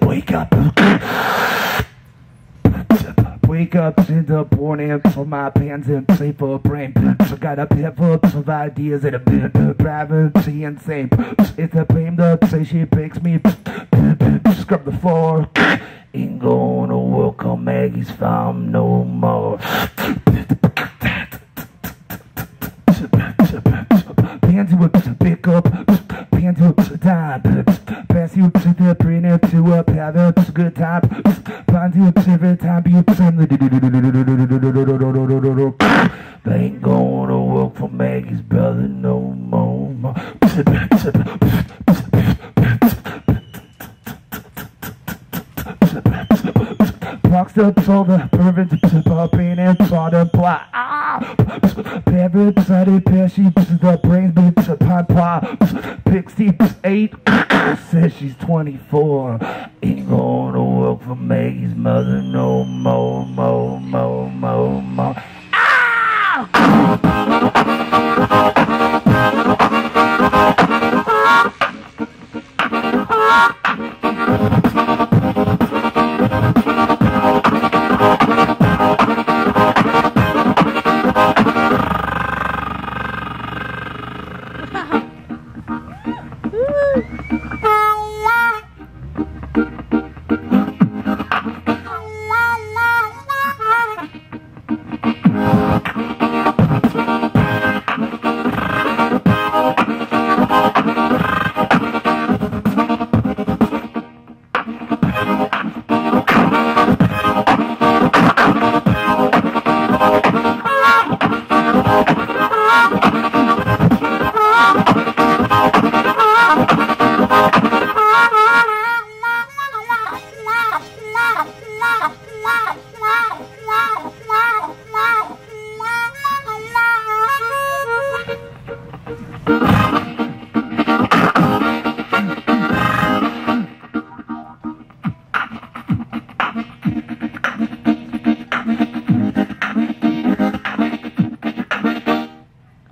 wake up. Wake up in the morning, pull my pants and play for a brain. I got a pivot of ideas and a bit of privacy insane. It's a blame that say she picks me. Scrub the floor. Ain't gonna work on Maggie's farm no more. Pants you up to pick up, pants you up to time. Pass you to the printer to up, have a good time. Find you every time you send the. They ain't gonna work for Maggie's brother no more. Boxed up all the perverts, popping and taught to plot. Parents, study, she the brains, bitch, pop. Pixie 8 says she's 24. Ain't gonna work for Maggie's mother no more, more.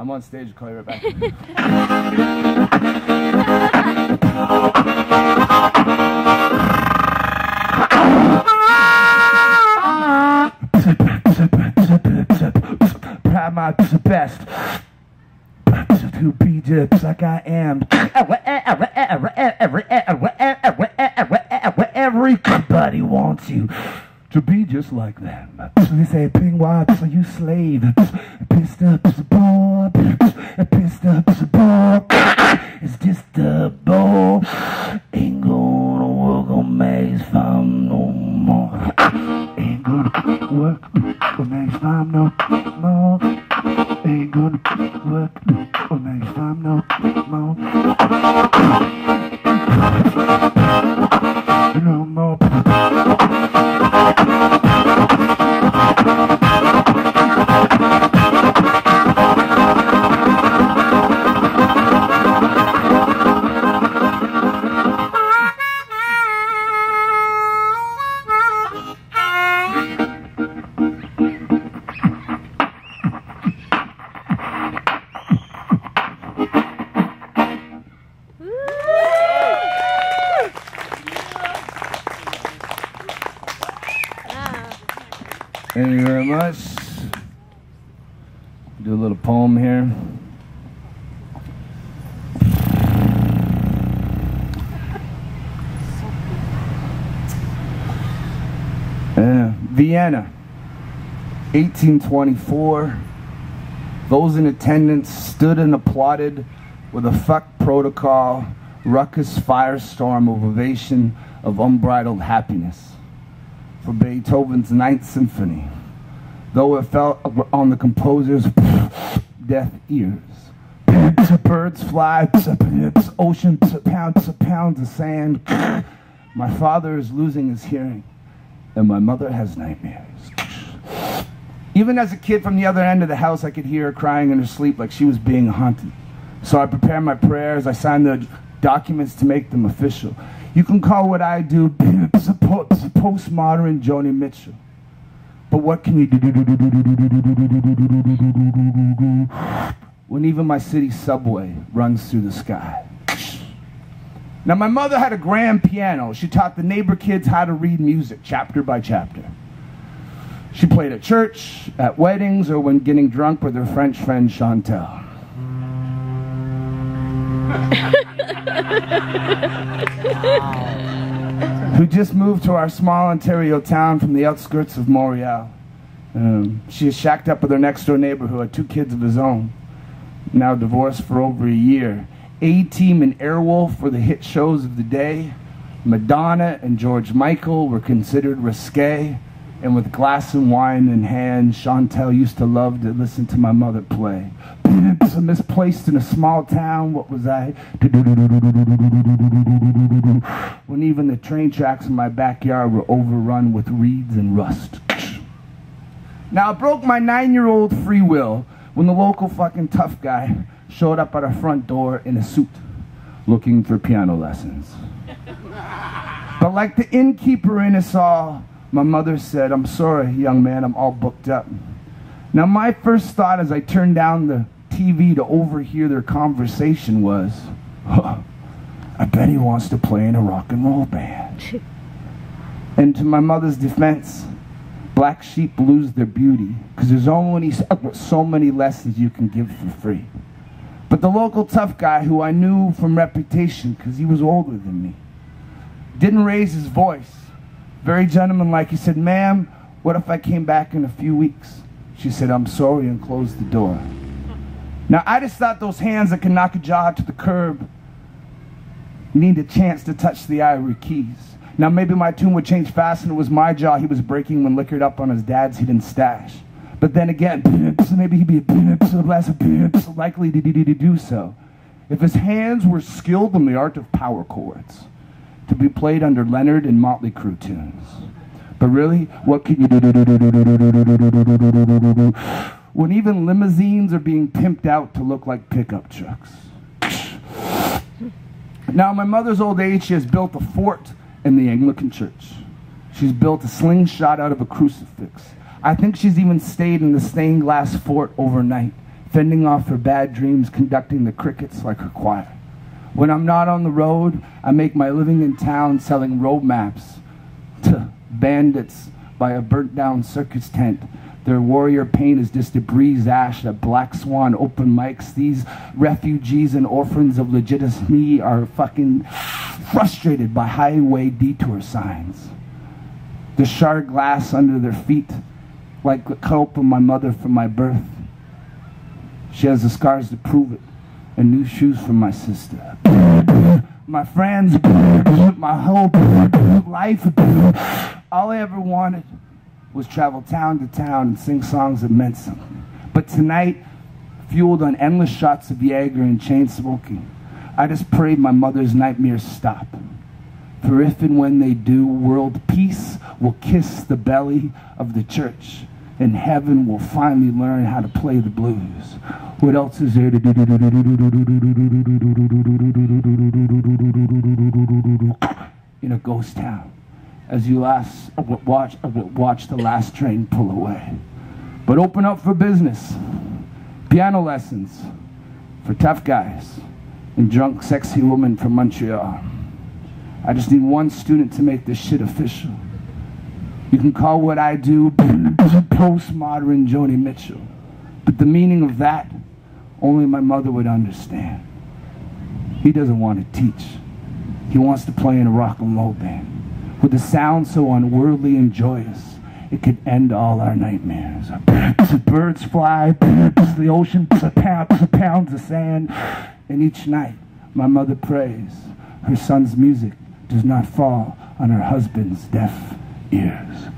I'm on stage, call you right back. Try my best to be just like I am. Everybody wants you to be just like them. They say, Ping Watts, so you slave. Pissed up's a ball. Pissed up's a ball. It's just a ball. Ain't gonna work on Maggie's farm no more. Ain't gonna work on Maggie's farm no more. Ain't gonna work on Maggie's farm no more. No more. Thank you very much. Do a little poem here. Vienna, 1824. Those in attendance stood and applauded with a fuck protocol, ruckus firestorm of ovation of unbridled happiness for Beethoven's Ninth Symphony, though it fell on the composer's deaf ears. Birds fly, oceans, pounds of sand. My father is losing his hearing, and my mother has nightmares. Even as a kid from the other end of the house, I could hear her crying in her sleep like she was being haunted. So I prepared my prayers, I signed the documents to make them official. You can call what I do postmodern Joni Mitchell. But what can you do when even my city subway runs through the sky? Now, my mother had a grand piano. She taught the neighbor kids how to read music, chapter by chapter. She played at church, at weddings, or when getting drunk with her French friend Chantal. Who just moved to our small Ontario town from the outskirts of Montreal. She is shacked up with her next door neighbor who had 2 kids of his own, now divorced for over a year. A-Team and Airwolf were the hit shows of the day. Madonna and George Michael were considered risque, and with glass and wine in hand, Chantal used to love to listen to my mother play. Misplaced in a small town, what was I to do? When even the train tracks in my backyard were overrun with reeds and rust. Now, it broke my 9-year-old free will when the local fucking tough guy showed up at our front door in a suit, looking for piano lessons. But like the innkeeper in us all, my mother said, "I'm sorry, young man, I'm all booked up." Now, my first thought as I turned down the TV to overhear their conversation was, I bet he wants to play in a rock and roll band. And to my mother's defense, black sheep lose their beauty because there's only so many lessons you can give for free. But the local tough guy, who I knew from reputation because he was older than me, didn't raise his voice. Very gentlemanlike, he said, "Ma'am, what if I came back in a few weeks?" She said, "I'm sorry," and closed the door. Now, I just thought those hands that can knock a jaw to the curb need a chance to touch the ivory keys. Now, maybe my tune would change fast and it was my jaw he was breaking when liquored up on his dad's hidden stash. But then again, maybe he'd be less likely to do so if his hands were skilled in the art of power chords, to be played under Leonard and Motley Crue tunes. But really, what can you do when even limousines are being pimped out to look like pickup trucks? Now, in my mother's old age, she has built a fort in the Anglican Church. She's built a slingshot out of a crucifix. I think she's even stayed in the stained glass fort overnight, fending off her bad dreams, conducting the crickets like her choir. When I'm not on the road, I make my living in town selling road maps to bandits by a burnt-down circus tent. Their warrior paint is just a breeze ash at Black Swan open mics. These refugees and orphans of legitimacy are fucking frustrated by highway detour signs. The shard glass under their feet, like the cope of my mother from my birth. She has the scars to prove it, and new shoes for my sister. My friends, my whole life, all I ever wanted was travel town to town and sing songs that meant something. But tonight, fueled on endless shots of Jaeger and chain smoking, I just prayed my mother's nightmares stop. For if and when they do, world peace will kiss the belly of the church, and heaven will finally learn how to play the blues. What else is there to do in a ghost town as you watch the last train pull away? But open up for business. Piano lessons for tough guys and drunk, sexy women from Montreal. I just need one student to make this shit official. You can call what I do postmodern Joni Mitchell, but the meaning of that, only my mother would understand. He doesn't want to teach. He wants to play in a rock and roll band with a sound so unworldly and joyous it could end all our nightmares. Birds fly, the ocean pounds of sand, and each night my mother prays her son's music does not fall on her husband's deaf ears.